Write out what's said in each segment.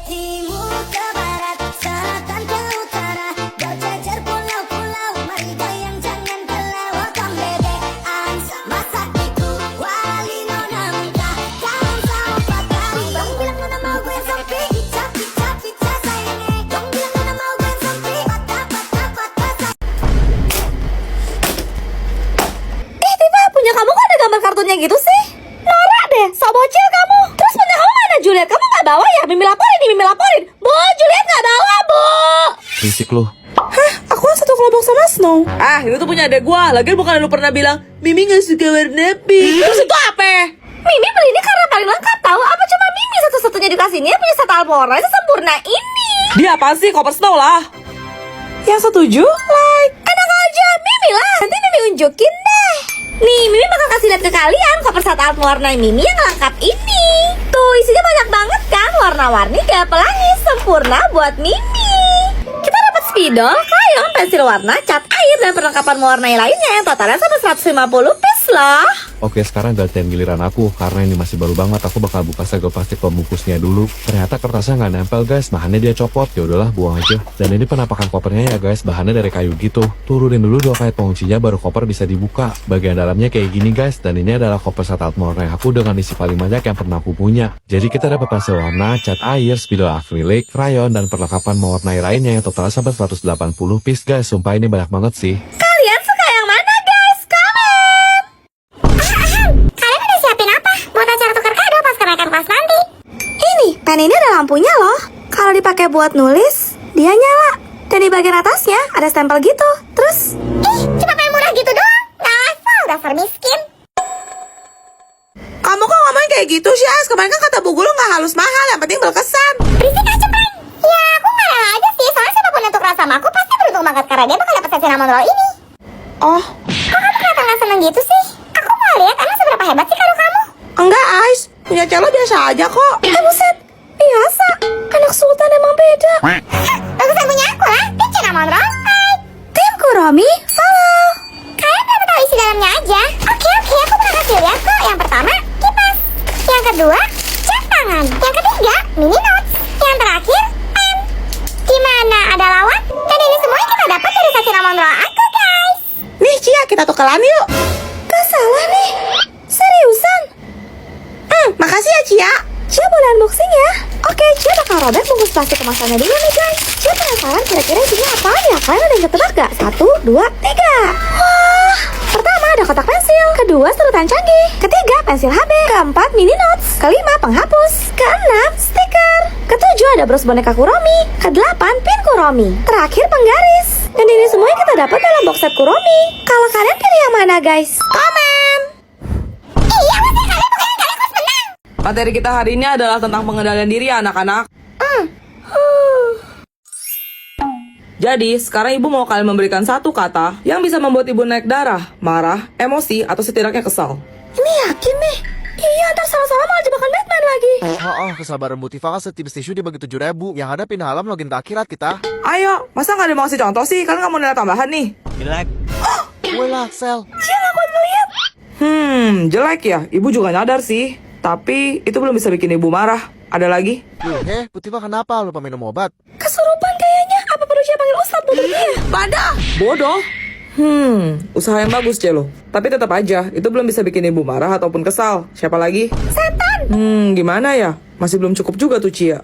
Timur ke barat, selatan ke utara, berjejer pulau-pulau, mari goyang jangan kelewat. Kong bebek, ans, masak itu, wali nona minta, kawan sama tari. Dong bilang nona mau gue sampai, pizza, pizza, pizza sayangnya. Dong bilang nona mau gue sampai, patah, patah, patah Tifa, punya kamu kok ada gambar kartunnya gitu sih? Norak deh, sok bocil kamu. Terus punya kamu mana Juliet? Kamu gak bawa ya? Mimi laporin nih, Mimi laporin. Bu, Juliet gak bawa, Bu. Risik lu. Hah? Aku kan satu kelompok sama Snow. Ah, itu tuh punya adek gua. Lagian bukan lu pernah bilang Mimi gak suka warna pink. Terus itu apa? Mimi beli ini karena paling lengkap tahu. Apa cuma Mimi satu-satunya di kelas ini yang punya set Almora sesempurna ini? Dia apaan sih? Koper Snow lah. Yang setuju? Like. Enak aja, Mimi lah. Nanti Mimi unjukin deh. Nih, Mimi bakal kasih lihat ke kalian koper set warna Mimi yang lengkap ini. Tuh, isinya banyak banget kan? Warna-warni gak pelangi, sempurna buat Mimi. Kita dapat spidol, krayon, pensil warna, cat air, dan perlengkapan mewarnai lainnya yang totalnya sampai 150 piece loh. Oke, sekarang gantian giliran aku. Karena ini masih baru banget, aku bakal buka segel plastik pembungkusnya dulu. Ternyata kertasnya nggak nempel guys, bahannya dia copot. Ya udahlah, buang aja. Dan ini penampakan kopernya ya guys, bahannya dari kayu gitu. Turunin dulu 2 kait penguncinya, baru koper bisa dibuka. Bagian dalamnya kayak gini guys, dan ini adalah koper set warna aku dengan isi paling banyak yang pernah aku punya. Jadi kita dapat pensil warna, cat air, spidol akrilik, krayon, dan perlengkapan mewarnai lainnya yang totalnya sampai 180 piece guys. Sumpah ini banyak banget sih. Kalian suka yang mana guys? Komen! Kalian udah siapin apa? Buat acara tukar kado pas kenaikan kelas nanti? Ini, pen ini ada lampunya loh. Kalau dipakai buat nulis, dia nyala. Dan di bagian atasnya ada stempel gitu. Terus, cuma pen murah gitu doang. Gak level, dasar miskin. Kamu kok ngomong kayak gitu sih, As? Kemarin kan kata Bu Guru nggak halus mahal, yang penting berkesan. Berisik aja, Prank. Ya, aku nggak rela aja sih. Soalnya siapapun yang tukeran sama aku pasti beruntung banget karena dia bakal dapet cinnamon roll ini. Oh, Kok kamu kelihatan gak seneng gitu sih? Aku mau lihat emang seberapa hebat sih kado kamu. enggak, Ais. Punya celo biasa aja kok. Buset, biasa. Anak sultan emang beda. Bagusan punya aku lah, tim cinnamon roll. Hai. Tim Kuromi, follow. Kalian berapa tahu isi dalamnya aja? Oke, aku pernah kasih lihat kok. Yang pertama, kipas. Yang kedua, cat tangan. Yang ketiga, mini notes. Yang terakhir, pen. Gimana, ada lawan? Dan ini semua kita dapat dari cinnamon roll aku, guys. Nih, Cia, kita tukeran yuk. Gak salah nih. Seriusan? Makasih ya, Cia. Cia boleh unboxing ya? Oke, Cia bakal robek bungkus plastik kemasannya dulu nih guys. Cia penasaran kira-kira isinya apa ya? Kalian ada yang ketebak gak? 1, 2, 3. Wah, pertama ada kotak pensil. Kedua sedotan canggih. Ketiga pensil HB. Keempat mini notes. Kelima penghapus. Keenam stiker. Ketujuh ada bros boneka Kuromi. Kedelapan pin Kuromi. Terakhir penggaris. Dan ini semua yang kita dapat dalam box set Kuromi. Kalau kalian pilih yang mana guys? Komen. Iya, pasti kalian pokoknya kalian harus menang. Materi kita hari ini adalah tentang pengendalian diri ya, anak-anak. Jadi, sekarang ibu mau kalian memberikan satu kata yang bisa membuat ibu naik darah, marah, emosi, atau setidaknya kesal. Ini yakin nih? Iya, ntar salah-salah malah jebakan Batman lagi. Kesabaran Bu Tifa kan setiap tisu dibagi 7.000. Yang ada pindah alam login ke akhirat kita. Ayo, masa nggak ada yang mau kasih contoh sih? Kan nggak mau nilai tambahan nih. Gue lah, Sel. Jelek ya. Ibu juga nyadar sih. Tapi itu belum bisa bikin ibu marah. Ada lagi? Bu Tifa kenapa lupa minum obat? Kesurupan kayaknya. Apa perlu dia panggil Ustadz buat dia? Pada bodoh. Usaha yang bagus, Celo. Tapi tetap aja, itu belum bisa bikin ibu marah ataupun kesal. Siapa lagi? Setan. Gimana ya? Masih belum cukup juga tuh, Cia.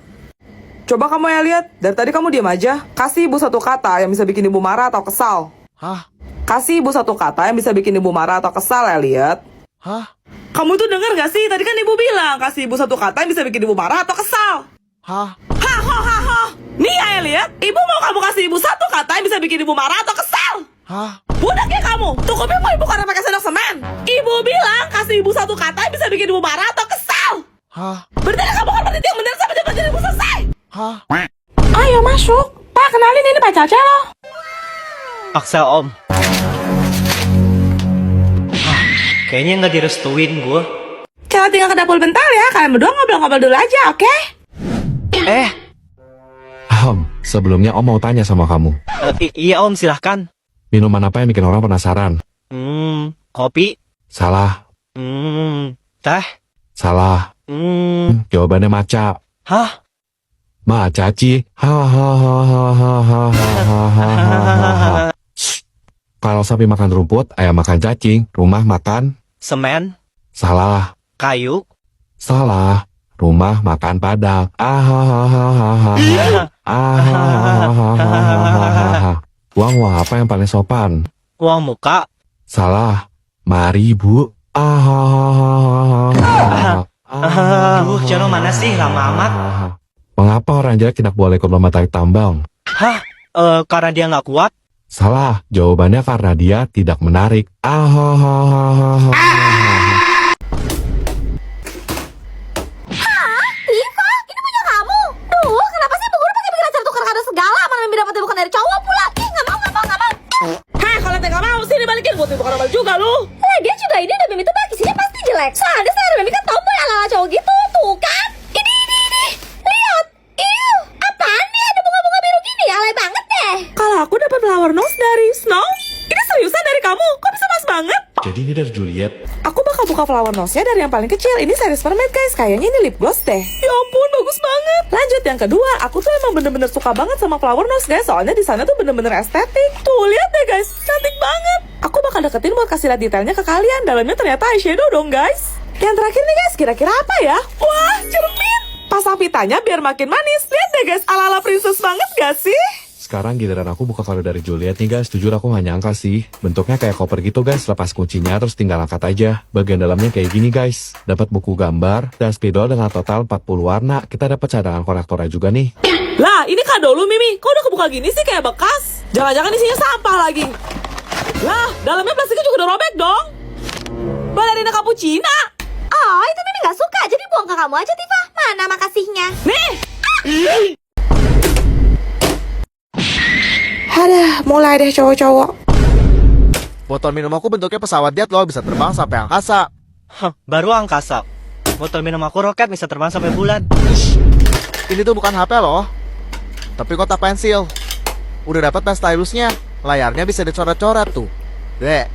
Coba kamu ya lihat, dari tadi kamu diam aja. Kasih ibu satu kata yang bisa bikin ibu marah atau kesal. Hah? Kasih ibu satu kata yang bisa bikin ibu marah atau kesal ya, lihat. Hah? Kamu tuh denger gak sih? Tadi kan ibu bilang, kasih ibu satu kata yang bisa bikin ibu marah atau kesal. Hah? Hahaha. Nih ya, lihat. Ibu mau kamu kasih ibu satu kata yang bisa bikin ibu marah atau kesal. Hah? Budak ya kamu, tukupin mau ibu karena pakai sendok semen. Ibu bilang kasih ibu satu kata yang bisa bikin ibu marah atau kesal. Hah? Berarti kamu kan berhenti yang benar sampai jam ibu selesai. Hah? Ayo masuk. Pak, kenalin ini pacar Celo. Aksel om. Kayaknya nggak direstuin gue. Celo tinggal ke dapur bentar ya. Kalian berdua ngobrol-ngobrol dulu aja, oke? Sebelumnya Om mau tanya sama kamu. Iya om, silahkan. Minuman apa yang bikin orang penasaran? Kopi. Salah. Teh. Salah. Jawabannya maca. Hah? Ma caci. Hahaha. Kalau sapi makan rumput, ayam makan cacing, rumah makan. Semen, Salah. kayu. Salah. Rumah makan padang. Uang apa yang paling sopan? Uang muka. Salah. Mari bu. Aduh, Jono mana sih? Lama amat. Mengapa orang jelek tidak boleh ikut lomba tarik tambang? Hah? Karena dia nggak kuat? Salah. Jawabannya karena dia tidak menarik. Tifa, ini punya kamu. Duh, kenapa sih Bu Guru pakai bikin acara tukar kado segala? Mana yang dapetnya bukan dari cowok pula. Ih, nggak mau. Heh, kalau teh gak mau sih dibalikin buat ibu karabal juga lu. Lagian juga ini ada Mimi tebak, isinya pasti jelek. Soalnya saya ada Mimi kan tomboy ala-ala cowok gitu. Tuh kan. Ini. Lihat. Iu, apaan nih ada bunga-bunga biru gini? Alay banget deh. Kalau aku dapat flower nose dari Snow, ini seriusan dari kamu? Kok bisa pas banget? Jadi ini dari Juliet. Aku bakal buka flower nose-nya dari yang paling kecil. Ini series mermaid guys, kayaknya ini lip gloss deh. Ya ampun, bagus banget. Lanjut yang kedua, aku tuh emang bener-bener suka banget sama flower nose guys. Soalnya di sana tuh bener-bener estetik. Tuh lihat deh guys, cantik banget. Aku bakal deketin buat kasih lihat detailnya ke kalian. Dalamnya ternyata eyeshadow dong guys. Yang terakhir nih guys, kira-kira apa ya? Wah, cermin. Pasang pitanya biar makin manis. Lihat deh guys, ala-ala princess banget gak sih? Sekarang giliran aku buka kado dari Juliet nih guys. Jujur aku gak nyangka sih. Bentuknya kayak koper gitu guys. Lepas kuncinya terus tinggal angkat aja. Bagian dalamnya kayak gini guys. Dapat buku gambar dan spidol dengan total 40 warna. Kita dapat cadangan korektornya juga nih. Lah, ini kado lu Mimi. Kok udah kebuka gini sih kayak bekas? Jangan-jangan isinya sampah lagi. Lah, dalamnya plastiknya juga udah robek dong. Balerina cappuccino. Oh, itu Mimi nggak suka. Jadi buang ke kamu aja, Tifa. Mana makasihnya? Nih. Aduh, mulai deh cowok-cowok. Botol minum aku bentuknya pesawat jet loh, bisa terbang sampai angkasa. Hah, baru angkasa. Botol minum aku roket bisa terbang sampai bulan. Ini tuh bukan HP loh, tapi kotak pensil. Udah dapat pen stylusnya, layarnya bisa dicoret-coret tuh. Deh.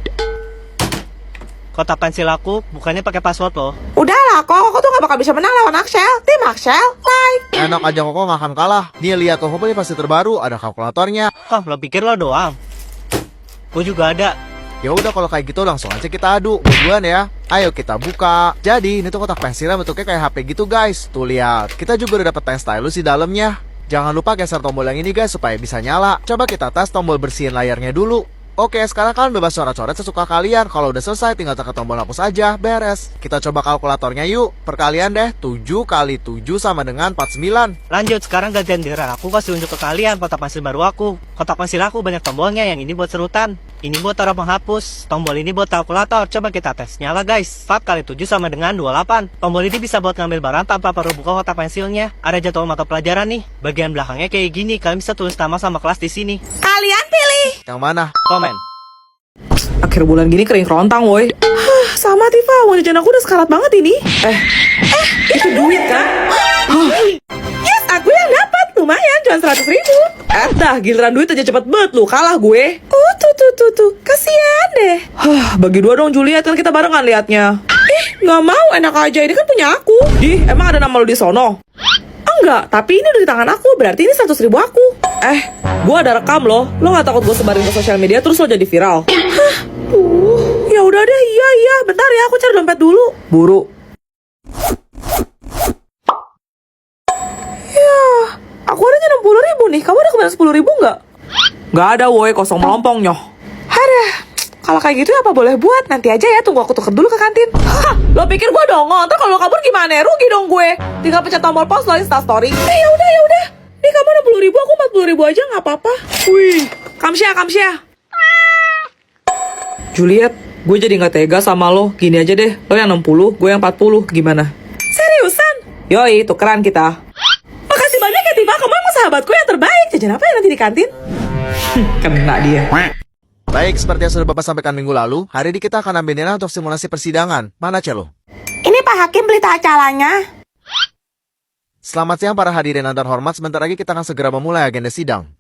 Kotak pensil aku bukannya pakai password loh. Udahlah kok, aku tuh gak bakal bisa menang lawan Axel. Tim Axel, like. Enak aja kok gak akan kalah. Nih lihat kok ini pasti terbaru, ada kalkulatornya. Hah, lo pikir lo doang? Gue juga ada. Ya udah kalau kayak gitu langsung aja kita adu. Duluan ya. Ayo kita buka. Jadi ini tuh kotak pensilnya bentuknya kayak HP gitu guys. Tuh lihat, kita juga udah dapet pen stylus di dalamnya. Jangan lupa geser tombol yang ini guys supaya bisa nyala. Coba kita tes tombol bersihin layarnya dulu. Oke, sekarang kalian bebas coret-coret sesuka kalian. Kalau udah selesai, tinggal tekan tombol hapus aja, beres. Kita coba kalkulatornya yuk. Perkalian deh, 7 kali 7 sama dengan 49. Lanjut, sekarang gantian giliran aku kasih unjuk ke kalian kotak pensil baru aku. Kotak pensil aku banyak tombolnya, yang ini buat serutan. Ini buat taruh penghapus. Tombol ini buat kalkulator. Coba kita tes. Nyala guys. 4 kali 7 sama dengan 28. Tombol ini bisa buat ngambil barang tanpa perlu buka kotak pensilnya. Ada jadwal mata pelajaran nih. Bagian belakangnya kayak gini. Kalian bisa tulis nama sama kelas di sini. Kalian pilih. Yang mana? Komen. Akhir bulan gini kering kerontang woi. Sama Tifa, uang jajan aku udah sekarat banget ini. Itu duit kan? Yes, aku yang dapat. Lumayan, cuma 100.000. Dah, giliran duit aja cepet banget lu, kalah gue. Tuh, kasihan deh. Bagi dua dong Juliet, kan kita barengan liatnya. Nggak mau, enak aja, ini kan punya aku. Emang ada nama lu di sono? Enggak, tapi ini udah di tangan aku, berarti ini 100.000 aku. Gue ada rekam loh. Lo gak takut gue sebarin ke sosial media terus lo jadi viral? Ya udah deh, iya. Bentar ya, aku cari dompet dulu. Buru. Ya, aku ada 60.000 nih. Kamu ada kebanyakan 10.000 nggak? Nggak ada, woi, kosong melompong nyoh. Kalau kayak gitu apa boleh buat? Nanti aja ya, tunggu aku tuker dulu ke kantin. Lo pikir gue dongeng? Ntar kalau lo kabur gimana? Rugi dong gue. Tinggal pencet tombol pause lo Instastory. Ya udah. Nih kamu 60.000, aku 40.000 aja nggak apa-apa. Wih, kamsia. Juliet, gue jadi nggak tega sama lo. Gini aja deh, lo yang 60, gue yang 40. Gimana? Seriusan? Yoi, tukeran kita. Makasih banyak ya Tifa, kamu emang sahabatku yang terbaik. Jajan apa ya nanti di kantin? Kena dia. Baik, seperti yang sudah Bapak sampaikan minggu lalu, hari ini kita akan ambil nilai untuk simulasi persidangan. Mana Celo? Ini Pak Hakim berita acaranya. Selamat siang para hadirin yang terhormat, sebentar lagi kita akan segera memulai agenda sidang.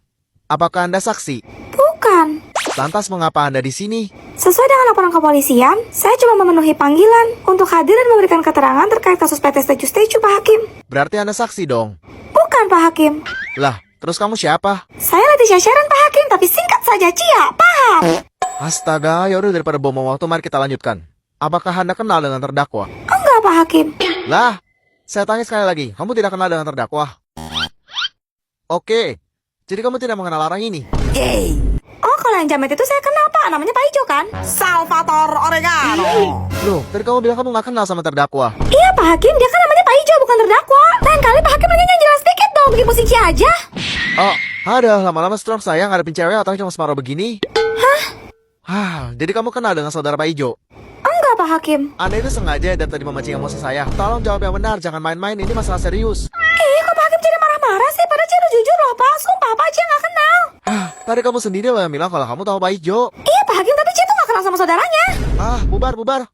Apakah Anda saksi? Bukan. Lantas mengapa Anda di sini? Sesuai dengan laporan kepolisian, saya cuma memenuhi panggilan untuk hadir dan memberikan keterangan terkait kasus PT Statue Pak Hakim. Berarti Anda saksi dong. Bukan Pak Pak Hakim. Lah, terus kamu siapa? Saya Leticia Sharon Pak Hakim, tapi singkat saja Cia, paham? Astaga, yaudah daripada buang waktu, mari kita lanjutkan. Apakah Anda kenal dengan terdakwa? Enggak Pak Hakim. Lah, saya tanya sekali lagi, kamu tidak kenal dengan terdakwa? Oke, jadi kamu tidak mengenal orang ini? Oh, kalau yang jamet itu saya kenal Pak, namanya Pak Ijo kan? Salvatore Oregano. Loh, tadi kamu bilang kamu gak kenal sama terdakwa. Iya Pak Hakim, dia kan namanya Pak Ijo, bukan terdakwa. Lain kali Pak Hakim nanya jelas dikit dong, bikin musik Cia aja. Oh, ada lama-lama stroke saya ngadepin cewek atau cuma separuh begini? Hah, jadi kamu kenal dengan saudara Pak Ijo? Enggak Pak Hakim. Anda itu sengaja dan tadi memancing emosi saya. Tolong jawab yang benar, jangan main-main, ini masalah serius. Kok Pak Hakim jadi marah-marah sih? Padahal Cia udah jujur loh Pak, sumpah Pak Cia gak kenal. Tadi kamu sendiri loh yang bilang kalau kamu tahu Pak Ijo. Iya Pak Hakim, tapi Cia tuh gak kenal sama saudaranya. Bubar.